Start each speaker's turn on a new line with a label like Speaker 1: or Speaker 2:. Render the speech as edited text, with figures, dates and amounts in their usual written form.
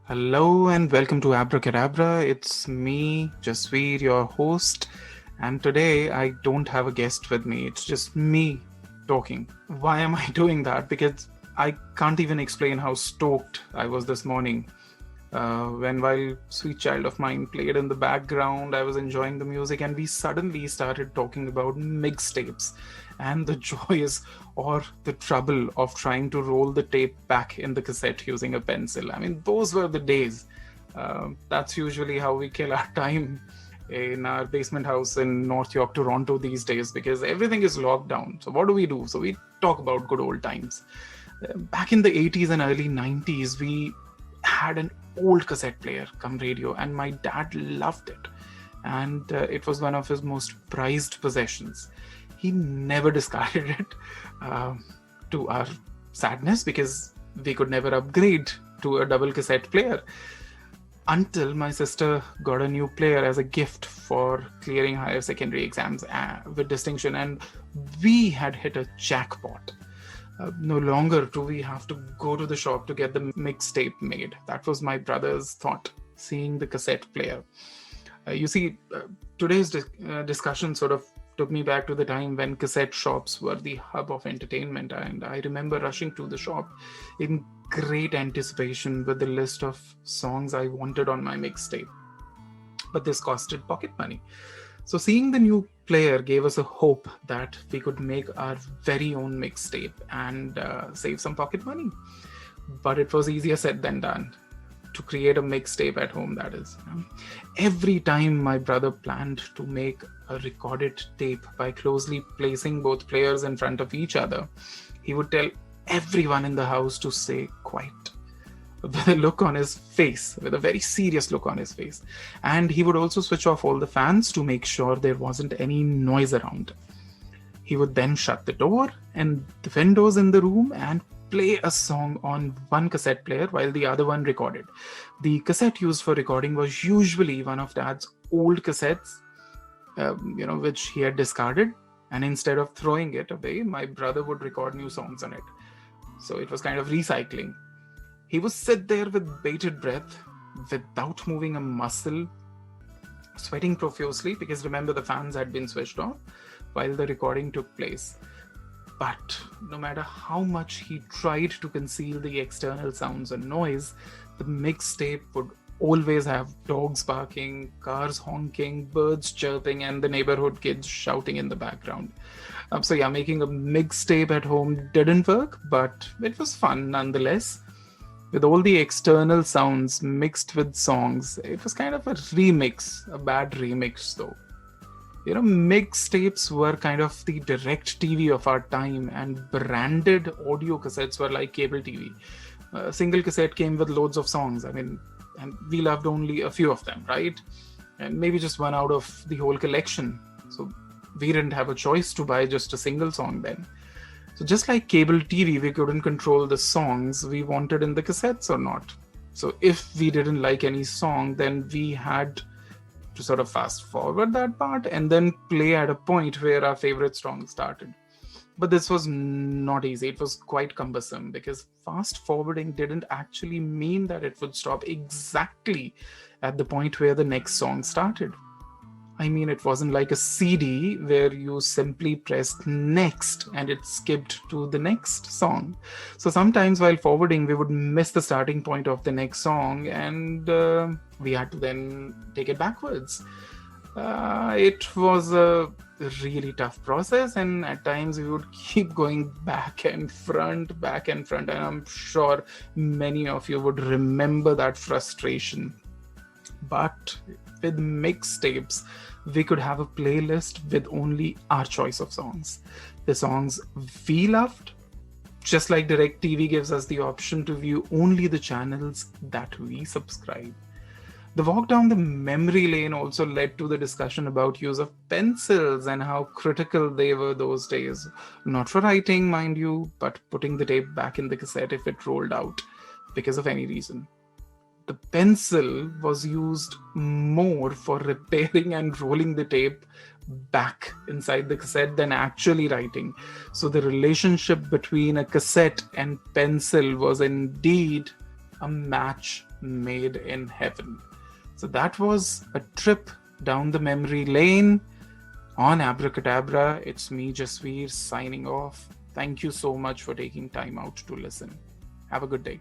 Speaker 1: Hello and welcome to Abracadabra. It's me, Jasveer, your host, and today I don't have a guest with me. It's just me talking. Why am I doing that? Because I can't even explain how stoked I was this morning. While Sweet Child of Mine played in the background, I was enjoying the music, and we suddenly started talking about mixtapes and the joys or the trouble of trying to roll the tape back in the cassette using a pencil. I mean, those were the days. That's usually how we kill our time in our basement house in North York, Toronto these days, because everything is locked down. So, what do? So, we talk about good old times. Back in the 80s and early 90s, we had an old cassette player come radio, and my dad loved it. And it was one of his most prized possessions. He never discarded it, to our sadness, because we could never upgrade to a double cassette player until my sister got a new player as a gift for clearing higher secondary exams with distinction, and we had hit a jackpot. No longer do we have to go to the shop to get the mixtape made. That was my brother's thought, seeing the cassette player. Today's discussion sort of took me back to the time when cassette shops were the hub of entertainment, and I remember rushing to the shop in great anticipation with the list of songs I wanted on my mixtape. But this costed pocket money. So seeing the new player gave us a hope that we could make our very own mixtape and save some pocket money. But it was easier said than done to create a mixtape at home, that is. Every time my brother planned to make a recorded tape by closely placing both players in front of each other, he would tell everyone in the house to stay quiet, with a look on his face, with a very serious look on his face. And he would also switch off all the fans to make sure there wasn't any noise around. He would then shut the door and the windows in the room and play a song on one cassette player while the other one recorded. The cassette used for recording was usually one of Dad's old cassettes, which he had discarded. And instead of throwing it away, my brother would record new songs on it. So it was kind of recycling. He would sit there with bated breath, without moving a muscle, sweating profusely, because remember, the fans had been switched off while the recording took place. But no matter how much he tried to conceal the external sounds and noise, the mixtape would always have dogs barking, cars honking, birds chirping, and the neighborhood kids shouting in the background. Making a mixtape at home didn't work, but it was fun nonetheless. With all the external sounds mixed with songs, it was kind of a remix, a bad remix though. Mixtapes were kind of the direct TV of our time, and branded audio cassettes were like cable TV. A single cassette came with loads of songs. And we loved only a few of them, right? And maybe just one out of the whole collection. So we didn't have a choice to buy just a single song then. So just like cable TV, we couldn't control the songs we wanted in the cassettes or not. So if we didn't like any song, then we had to sort of fast forward that part and then play at a point where our favorite song started. But this was not easy. It was quite cumbersome, because fast forwarding didn't actually mean that it would stop exactly at the point where the next song started. It wasn't like a CD where you simply pressed next and it skipped to the next song. So sometimes while forwarding, we would miss the starting point of the next song, and we had to then take it backwards. It was a really tough process, and at times we would keep going back and front, and I'm sure many of you would remember that frustration. But with mixtapes, we could have a playlist with only our choice of songs. The songs we loved, just like DirecTV gives us the option to view only the channels that we subscribe. The walk down the memory lane also led to the discussion about use of pencils and how critical they were those days. Not for writing, mind you, but putting the tape back in the cassette if it rolled out because of any reason. The pencil was used more for repairing and rolling the tape back inside the cassette than actually writing. So the relationship between a cassette and pencil was indeed a match made in heaven. So that was a trip down the memory lane on Abracadabra. It's me, Jasveer, signing off. Thank you so much for taking time out to listen. Have a good day.